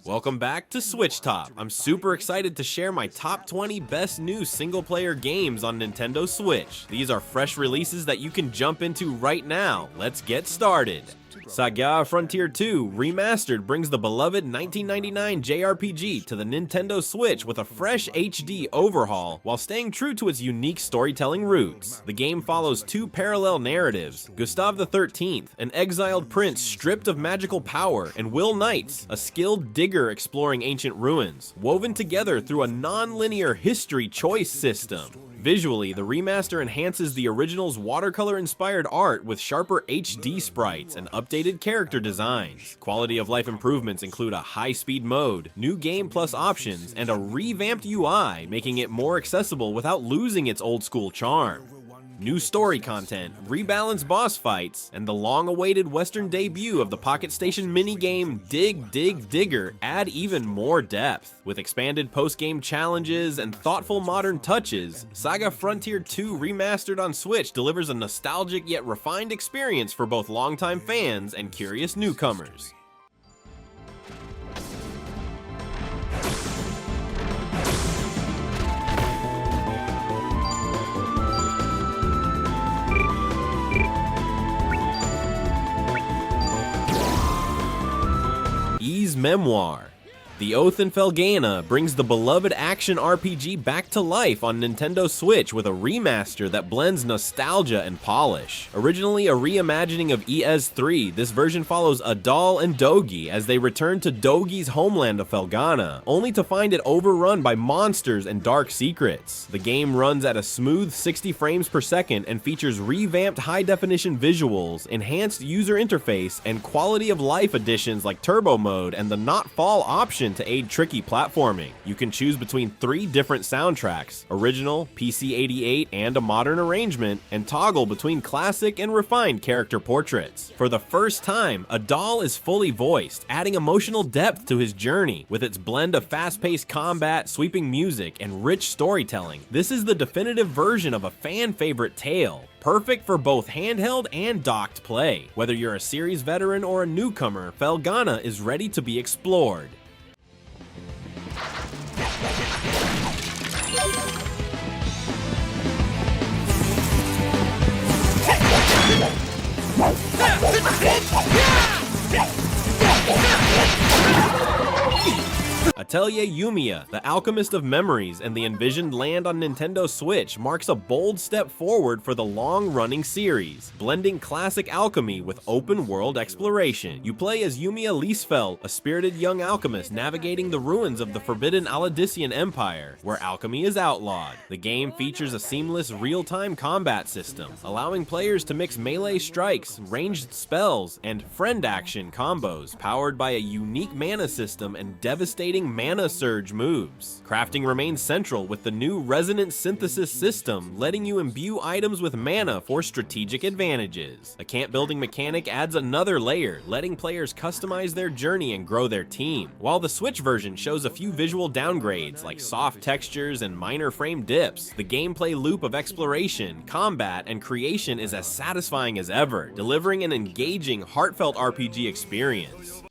Welcome back to SwitchTop. I'm super excited to share my top 20 best new single-player games on Nintendo Switch. These are fresh releases that you can jump into right now. Let's get started. SaGa Frontier 2 Remastered brings the beloved 1999 JRPG to the Nintendo Switch with a fresh HD overhaul while staying true to its unique storytelling roots. The game follows two parallel narratives: Gustav XIII, an exiled prince stripped of magical power, and Will Knights, a skilled digger exploring ancient ruins, woven together through a non-linear history choice system. Visually, the remaster enhances the original's watercolor-inspired art with sharper HD sprites and updated character designs. Quality of life improvements include a high-speed mode, new Game Plus options, and a revamped UI, making it more accessible without losing its old-school charm. New story content, rebalanced boss fights, and the long-awaited Western debut of the Pocket Station minigame Dig Dig Digger add even more depth. With expanded post-game challenges and thoughtful modern touches, SaGa Frontier 2 Remastered on Switch delivers a nostalgic yet refined experience for both longtime fans and curious newcomers. Memoire. The Oath in Felghana brings the beloved action RPG back to life on Nintendo Switch with a remaster that blends nostalgia and polish. Originally a reimagining of ES3, this version follows Adal and Dogi as they return to Dogi's homeland of Felghana, only to find it overrun by monsters and dark secrets. The game runs at a smooth 60 frames per second and features revamped high-definition visuals, enhanced user interface, and quality of life additions like Turbo Mode and the Not Fall option to aid tricky platforming. You can choose between 3 different soundtracks: original, PC-88, and a modern arrangement, and toggle between classic and refined character portraits. For the first time, Adal is fully voiced, adding emotional depth to his journey. With its blend of fast-paced combat, sweeping music, and rich storytelling, this is the definitive version of a fan-favorite tale. Perfect for both handheld and docked play. Whether you're a series veteran or a newcomer, Felghana is ready to be explored. Atelier Yumia, the Alchemist of Memories, and the Envisioned land on Nintendo Switch marks a bold step forward for the long-running series, blending classic alchemy with open-world exploration. You play as Yumia Liesfeld, a spirited young alchemist navigating the ruins of the forbidden Aladician Empire, where alchemy is outlawed. The game features a seamless real-time combat system, allowing players to mix melee strikes, ranged spells, and friend action combos, powered by a unique mana system and devastating mana surge moves. Crafting remains central with the new resonant synthesis system, letting you imbue items with mana for strategic advantages. A camp building mechanic adds another layer, letting players customize their journey and grow their team, while the Switch version shows a few visual downgrades like soft textures and minor frame dips. The gameplay loop of exploration, combat, and creation is as satisfying as ever, delivering an engaging, heartfelt RPG experience.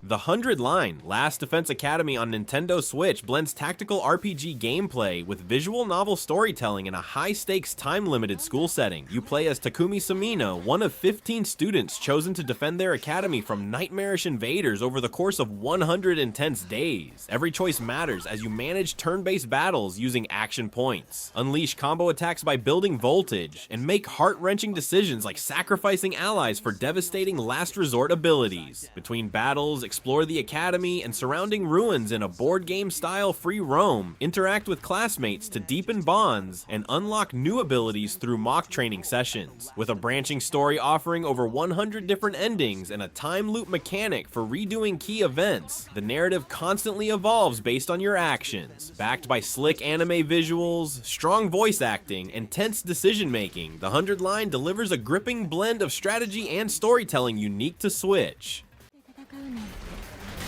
The 100 Line, Last Defense Academy on Nintendo Switch blends tactical RPG gameplay with visual novel storytelling in a high-stakes, time-limited school setting. You play as Takumi Sumino, one of 15 students chosen to defend their academy from nightmarish invaders over the course of 100 intense days. Every choice matters as you manage turn-based battles using action points, unleash combo attacks by building voltage, and make heart-wrenching decisions like sacrificing allies for devastating last-resort abilities. Between battles, explore the academy and surrounding ruins in a board game style free roam, interact with classmates to deepen bonds, and unlock new abilities through mock training sessions. With a branching story offering over 100 different endings and a time loop mechanic for redoing key events, the narrative constantly evolves based on your actions. Backed by slick anime visuals, strong voice acting, and tense decision making, the 100 Line delivers a gripping blend of strategy and storytelling unique to Switch.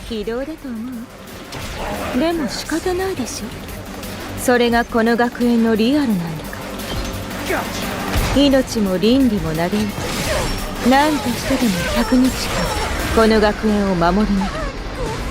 非道だと思うでも仕方ないでしょ。それがこの学園のリアルなんだから。命も倫理も投げ打って何としてでも100日間この学園を守り抜く。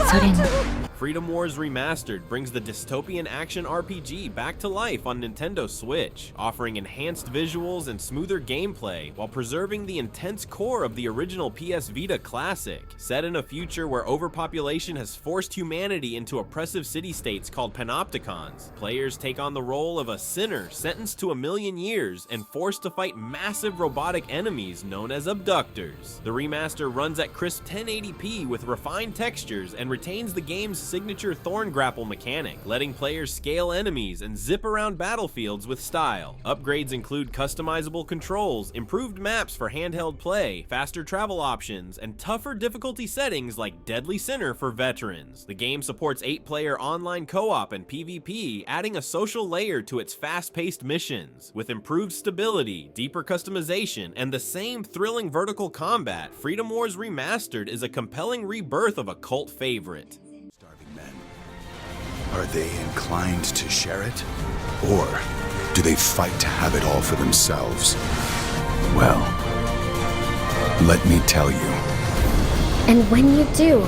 それがFreedom Wars Remastered brings the dystopian action RPG back to life on Nintendo Switch, offering enhanced visuals and smoother gameplay while preserving the intense core of the original PS Vita classic. Set in a future where overpopulation has forced humanity into oppressive city-states called panopticons, players take on the role of a sinner sentenced to 1,000,000 years and forced to fight massive robotic enemies known as abductors. The remaster runs at crisp 1080p with refined textures and retains the game's signature thorn grapple mechanic, letting players scale enemies and zip around battlefields with style. Upgrades include customizable controls, improved maps for handheld play, faster travel options, and tougher difficulty settings like Deadly Sinner for veterans. The game supports 8-player online co-op and PvP, adding a social layer to its fast-paced missions. With improved stability, deeper customization, and the same thrilling vertical combat, Freedom Wars Remastered is a compelling rebirth of a cult favorite. Are they inclined to share it? Or do they fight to have it all for themselves? Well, let me tell you. And when you do,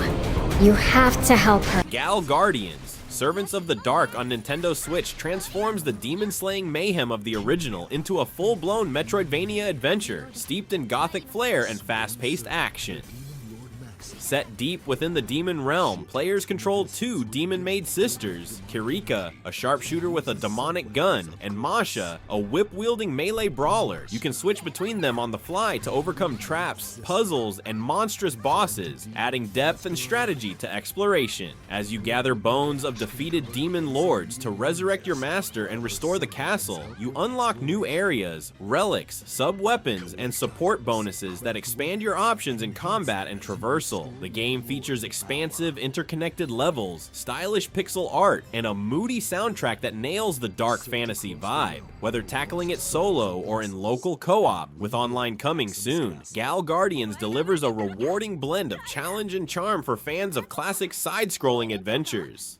you have to help her. Gal Guardians, Servants of the Dark on Nintendo Switch transforms the demon-slaying mayhem of the original into a full-blown Metroidvania adventure, steeped in gothic flair and fast-paced action. Set deep within the demon realm, players control 2 demon-made sisters, Kirika, a sharpshooter with a demonic gun, and Masha, a whip-wielding melee brawler. You can switch between them on the fly to overcome traps, puzzles, and monstrous bosses, adding depth and strategy to exploration. As you gather bones of defeated demon lords to resurrect your master and restore the castle, you unlock new areas, relics, sub-weapons, and support bonuses that expand your options in combat and traversal. The game features expansive, interconnected levels, stylish pixel art, and a moody soundtrack that nails the dark fantasy vibe. Whether tackling it solo or in local co-op, with online coming soon, Gal Guardians delivers a rewarding blend of challenge and charm for fans of classic side-scrolling adventures.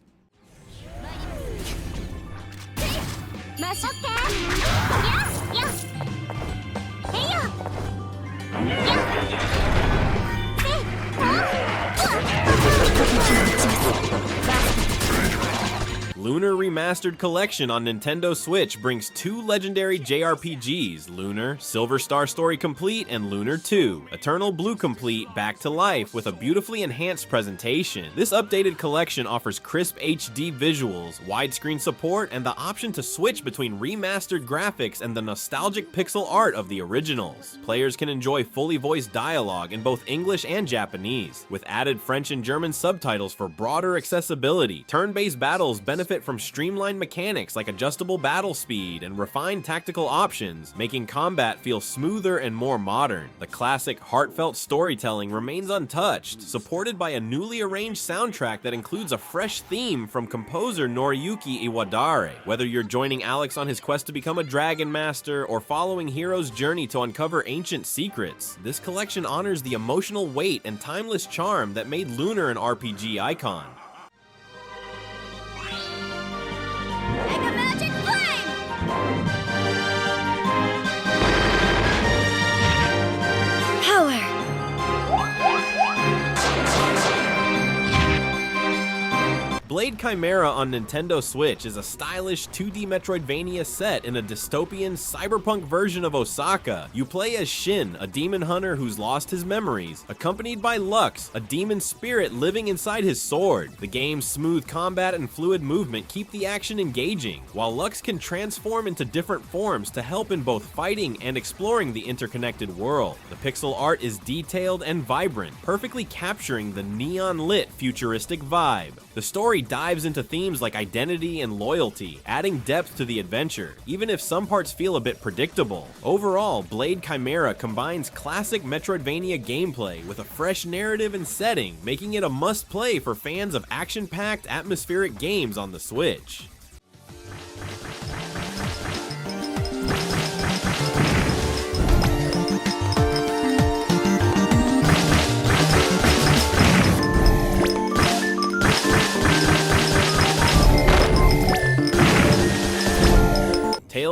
Lunar Remastered Collection on Nintendo Switch brings 2 legendary JRPGs, Lunar, Silver Star Story Complete, and Lunar 2, Eternal Blue Complete back to life with a beautifully enhanced presentation. This updated collection offers crisp HD visuals, widescreen support, and the option to switch between remastered graphics and the nostalgic pixel art of the originals. Players can enjoy fully voiced dialogue in both English and Japanese, with added French and German subtitles for broader accessibility. Turn-based battles benefit from streamlined mechanics like adjustable battle speed and refined tactical options, making combat feel smoother and more modern. The classic heartfelt storytelling remains untouched, supported by a newly arranged soundtrack that includes a fresh theme from composer Noriyuki Iwadare. Whether you're joining Alex on his quest to become a dragon master or following Hiro's journey to uncover ancient secrets, this collection honors the emotional weight and timeless charm that made Lunar an RPG icon. Blade Chimera on Nintendo Switch is a stylish 2D Metroidvania set in a dystopian cyberpunk version of Osaka. You play as Shin, a demon hunter who's lost his memories, accompanied by Lux, a demon spirit living inside his sword. The game's smooth combat and fluid movement keep the action engaging, while Lux can transform into different forms to help in both fighting and exploring the interconnected world. The pixel art is detailed and vibrant, perfectly capturing the neon-lit futuristic vibe. The story dives into themes like identity and loyalty, adding depth to the adventure, even if some parts feel a bit predictable. Overall, Blade Chimera combines classic Metroidvania gameplay with a fresh narrative and setting, making it a must-play for fans of action-packed, atmospheric games on the Switch.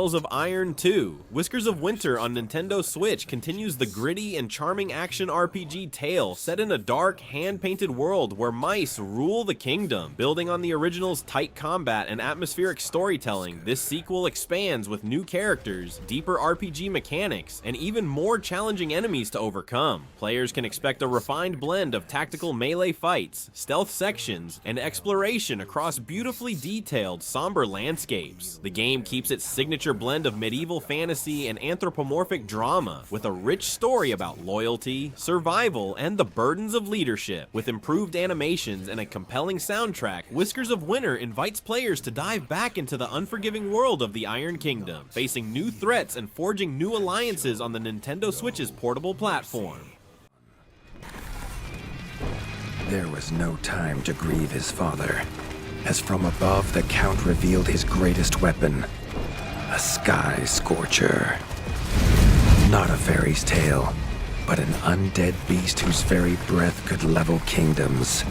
Tales of Iron 2. Whiskers of Winter on Nintendo Switch continues the gritty and charming action RPG tale set in a dark, hand-painted world where mice rule the kingdom. Building on the original's tight combat and atmospheric storytelling, this sequel expands with new characters, deeper RPG mechanics, and even more challenging enemies to overcome. Players can expect a refined blend of tactical melee fights, stealth sections, and exploration across beautifully detailed, somber landscapes. The game keeps its signature blend of medieval fantasy and anthropomorphic drama, with a rich story about loyalty, survival, and the burdens of leadership. With improved animations and a compelling soundtrack, Whiskers of Winter invites players to dive back into the unforgiving world of the Iron Kingdom, facing new threats and forging new alliances on the Nintendo Switch's portable platform. There was no time to grieve his father, as from above the Count revealed his greatest weapon, a sky scorcher. Not a fairy's tale, but an undead beast whose very breath could level kingdoms.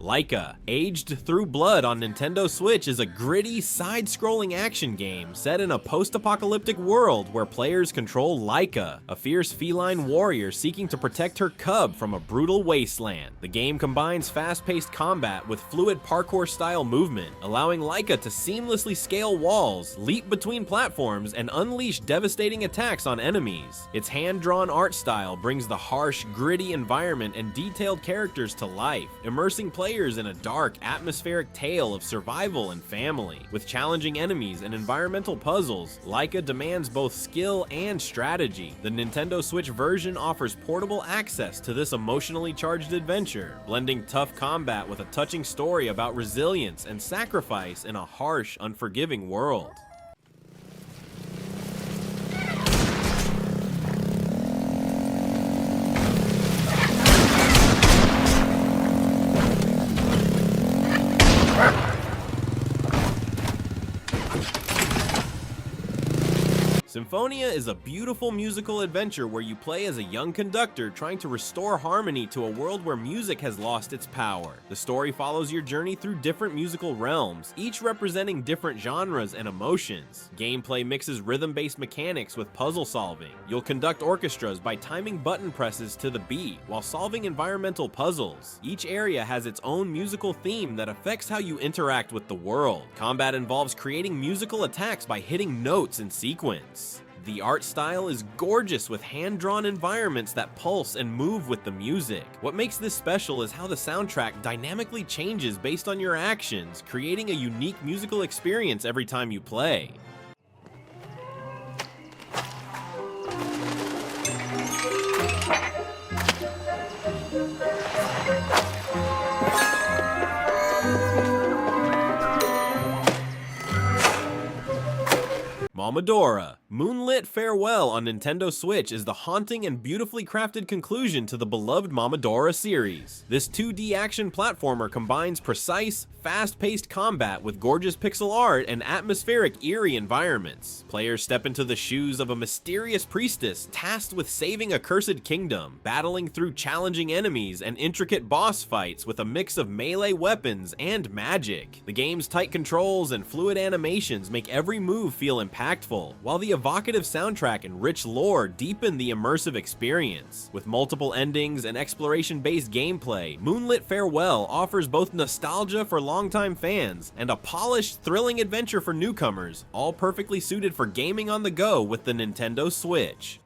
Laika, Aged Through Blood on Nintendo Switch is a gritty, side-scrolling action game set in a post-apocalyptic world where players control Laika, a fierce feline warrior seeking to protect her cub from a brutal wasteland. The game combines fast-paced combat with fluid parkour-style movement, allowing Laika to seamlessly scale walls, leap between platforms, and unleash devastating attacks on enemies. Its hand-drawn art style brings the harsh, gritty environment and detailed characters to life, immersing players in a dark, atmospheric tale of survival and family. With challenging enemies and environmental puzzles, Laika demands both skill and strategy. The Nintendo Switch version offers portable access to this emotionally charged adventure, blending tough combat with a touching story about resilience and sacrifice in a harsh, unforgiving world. Symphonia is a beautiful musical adventure where you play as a young conductor trying to restore harmony to a world where music has lost its power. The story follows your journey through different musical realms, each representing different genres and emotions. Gameplay mixes rhythm-based mechanics with puzzle solving. You'll conduct orchestras by timing button presses to the beat while solving environmental puzzles. Each area has its own musical theme that affects how you interact with the world. Combat involves creating musical attacks by hitting notes in sequence. The art style is gorgeous with hand-drawn environments that pulse and move with the music. What makes this special is how the soundtrack dynamically changes based on your actions, creating a unique musical experience every time you play. Momodora. Moonlit Farewell on Nintendo Switch is the haunting and beautifully crafted conclusion to the beloved Momodora series. This 2D action platformer combines precise, fast-paced combat with gorgeous pixel art and atmospheric, eerie environments. Players step into the shoes of a mysterious priestess tasked with saving a cursed kingdom, battling through challenging enemies and intricate boss fights with a mix of melee weapons and magic. The game's tight controls and fluid animations make every move feel impactful, while the evocative soundtrack and rich lore deepen the immersive experience. With multiple endings and exploration-based gameplay, Moonlit Farewell offers both nostalgia for longtime fans and a polished, thrilling adventure for newcomers, all perfectly suited for gaming on the go with the Nintendo Switch.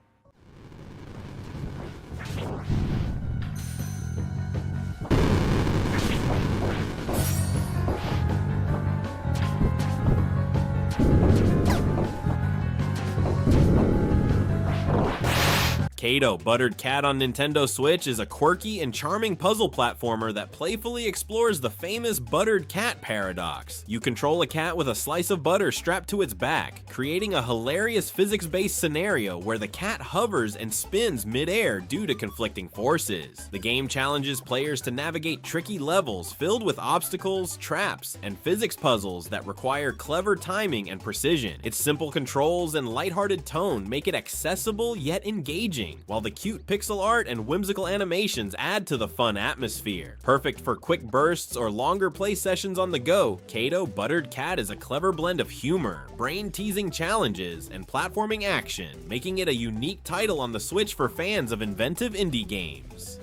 Cato, Buttered Cat on Nintendo Switch is a quirky and charming puzzle platformer that playfully explores the famous buttered cat paradox. You control a cat with a slice of butter strapped to its back, creating a hilarious physics-based scenario where the cat hovers and spins mid-air due to conflicting forces. The game challenges players to navigate tricky levels filled with obstacles, traps, and physics puzzles that require clever timing and precision. Its simple controls and lighthearted tone make it accessible yet engaging, charming, while the cute pixel art and whimsical animations add to the fun atmosphere. Perfect for quick bursts or longer play sessions on the go, Cato Buttered Cat is a clever blend of humor, brain-teasing challenges, and platforming action, making it a unique title on the Switch for fans of inventive indie games.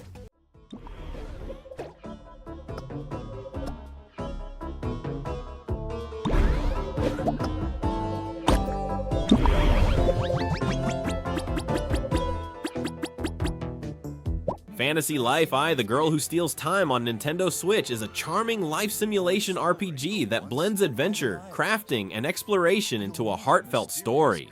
Fantasy Life I, The Girl Who Steals Time on Nintendo Switch is a charming life simulation RPG that blends adventure, crafting, and exploration into a heartfelt story.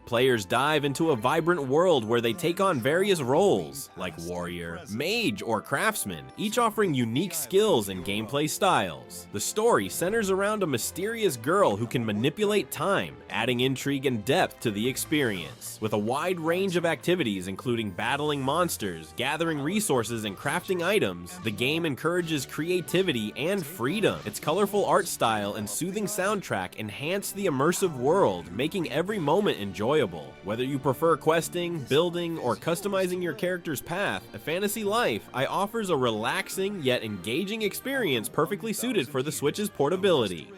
Players dive into a vibrant world where they take on various roles, like warrior, mage, or craftsman, each offering unique skills and gameplay styles. The story centers around a mysterious girl who can manipulate time, adding intrigue and depth to the experience. With a wide range of activities including battling monsters, gathering resources, and crafting items, the game encourages creativity and freedom. Its colorful art style and soothing soundtrack enhance the immersive world, making every moment enjoyable. Whether you prefer questing, building, or customizing your character's path, A Fantasy Life I offers a relaxing yet engaging experience perfectly suited for the Switch's portability.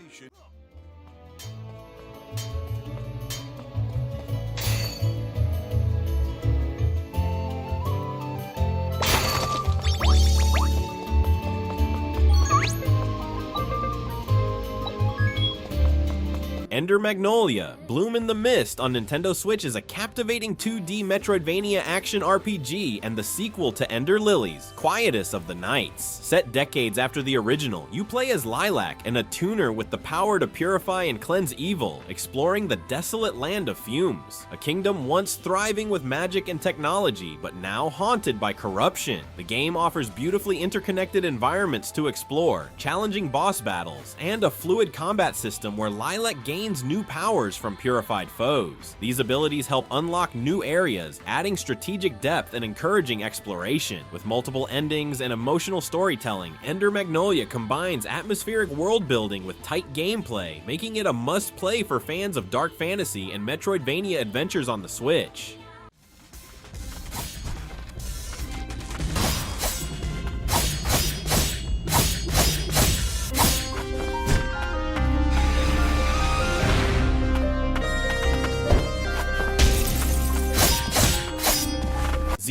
Ender Magnolia, Bloom in the Mist on Nintendo Switch is a captivating 2D Metroidvania action RPG and the sequel to Ender Lilies, Quietus of the Nights. Set decades after the original, you play as Lilac, an attuner with the power to purify and cleanse evil, exploring the desolate land of Fumes, a kingdom once thriving with magic and technology, but now haunted by corruption. The game offers beautifully interconnected environments to explore, challenging boss battles, and a fluid combat system where Lilac gains new powers from purified foes. These abilities help unlock new areas, adding strategic depth and encouraging exploration. With multiple endings and emotional storytelling, Ender Magnolia combines atmospheric world building with tight gameplay, making it a must-play for fans of dark fantasy and Metroidvania adventures on the Switch.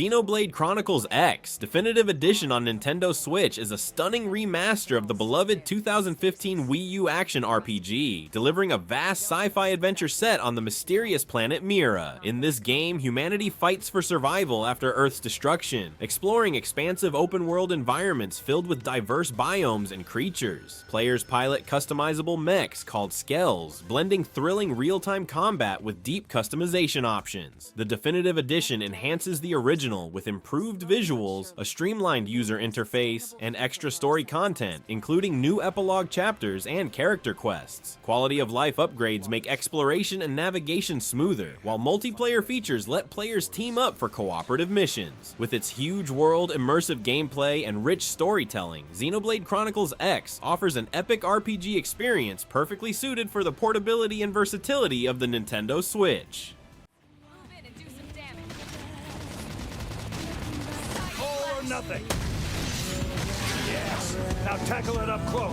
Xenoblade Chronicles X Definitive Edition on Nintendo Switch is a stunning remaster of the beloved 2015 Wii U action RPG, delivering a vast sci-fi adventure set on the mysterious planet Mira. In this game, humanity fights for survival after Earth's destruction, exploring expansive open-world environments filled with diverse biomes and creatures. Players pilot customizable mechs called Skells, blending thrilling real-time combat with deep customization options. The Definitive Edition enhances the original with improved visuals, a streamlined user interface, and extra story content, including new epilogue chapters and character quests. Quality of life upgrades make exploration and navigation smoother, while multiplayer features let players team up for cooperative missions. With its huge world, immersive gameplay, and rich storytelling, Xenoblade Chronicles X offers an epic RPG experience perfectly suited for the portability and versatility of the Nintendo Switch. Nothing. Yes. Now tackle it up close.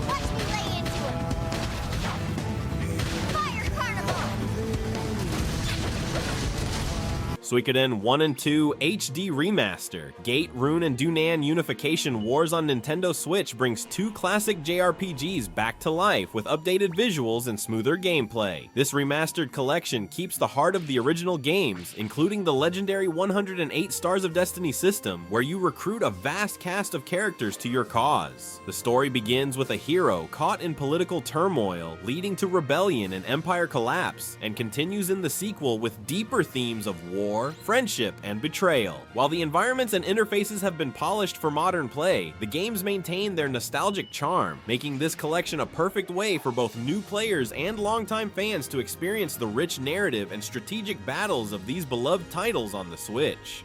Watch me lay into it. Fire Carnival! Suikoden 1 and 2 HD Remaster. Gate, Rune, and Dunan Unification Wars on Nintendo Switch brings two classic JRPGs back to life with updated visuals and smoother gameplay. This remastered collection keeps the heart of the original games, including the legendary 108 Stars of Destiny system, where you recruit a vast cast of characters to your cause. The story begins with a hero caught in political turmoil, leading to rebellion and empire collapse, and continues in the sequel with deeper themes of war, friendship, and betrayal. While the environments and interfaces have been polished for modern play, the games maintain their nostalgic charm, making this collection a perfect way for both new players and longtime fans to experience the rich narrative and strategic battles of these beloved titles on the Switch.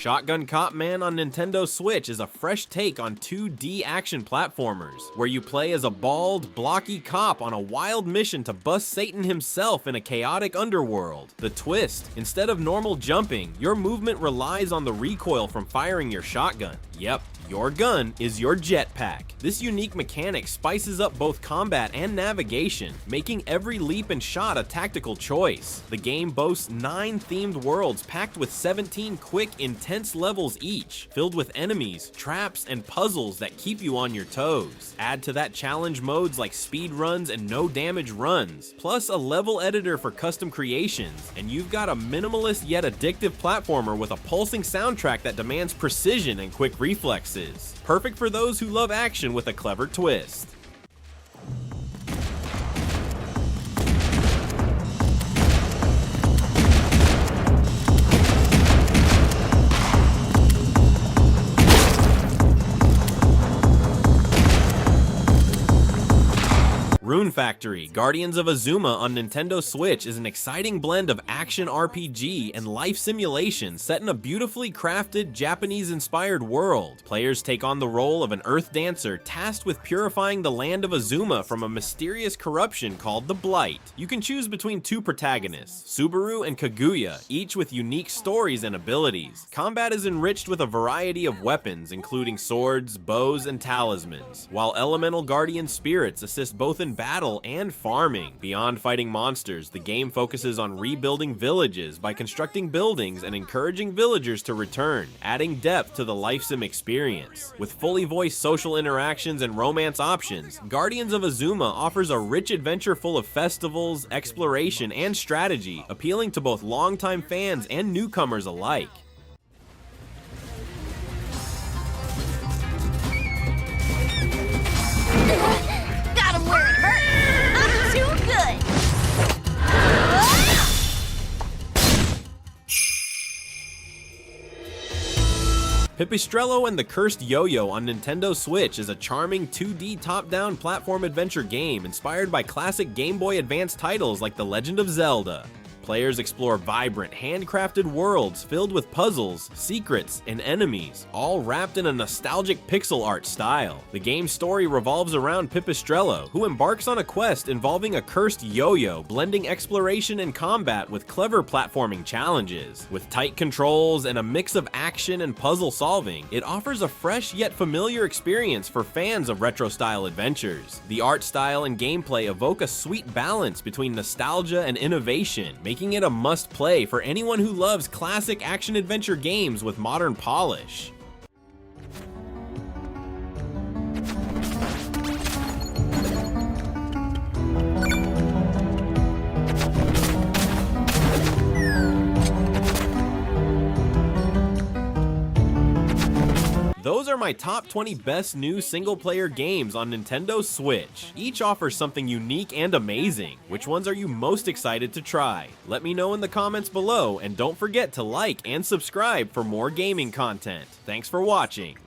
Shotgun Cop Man on Nintendo Switch is a fresh take on 2D action platformers, where you play as a bald, blocky cop on a wild mission to bust Satan himself in a chaotic underworld. The twist: instead of normal jumping, your movement relies on the recoil from firing your shotgun. Yep, your gun is your jetpack. This unique mechanic spices up both combat and navigation, making every leap and shot a tactical choice. The game boasts 9 themed worlds packed with 17 quick, intense levels each, filled with enemies, traps, and puzzles that keep you on your toes. Add to that challenge modes like speed runs and no damage runs, plus a level editor for custom creations, and you've got a minimalist yet addictive platformer with a pulsing soundtrack that demands precision and quick reflexes. Perfect for those who love action with a clever twist. Rune Factory: Guardians of Azuma on Nintendo Switch is an exciting blend of action RPG and life simulation set in a beautifully crafted, Japanese-inspired world. Players take on the role of an earth dancer tasked with purifying the land of Azuma from a mysterious corruption called the Blight. You can choose between 2 protagonists, Subaru and Kaguya, each with unique stories and abilities. Combat is enriched with a variety of weapons, including swords, bows, and talismans, while elemental guardian spirits assist both in battle and farming. Beyond fighting monsters, the game focuses on rebuilding villages by constructing buildings and encouraging villagers to return, adding depth to the life sim experience. With fully voiced social interactions and romance options, Guardians of Azuma offers a rich adventure full of festivals, exploration, and strategy, appealing to both longtime fans and newcomers alike. Got him where it hurt. I'm too good. Pipistrello and the Cursed Yoyo on Nintendo Switch is a charming 2D top-down platform adventure game inspired by classic Game Boy Advance titles like The Legend of Zelda. Players explore vibrant, handcrafted worlds filled with puzzles, secrets, and enemies, all wrapped in a nostalgic pixel art style. The game's story revolves around Pipistrello, who embarks on a quest involving a cursed yo-yo, blending exploration and combat with clever platforming challenges. With tight controls and a mix of action and puzzle solving, it offers a fresh yet familiar experience for fans of retro-style adventures. The art style and gameplay evoke a sweet balance between nostalgia and innovation, making it a must-play for anyone who loves classic action-adventure games with modern polish. Those are my top 20 best new single-player games on Nintendo Switch. Each offers something unique and amazing. Which ones are you most excited to try? Let me know in the comments below, and don't forget to like and subscribe for more gaming content. Thanks for watching.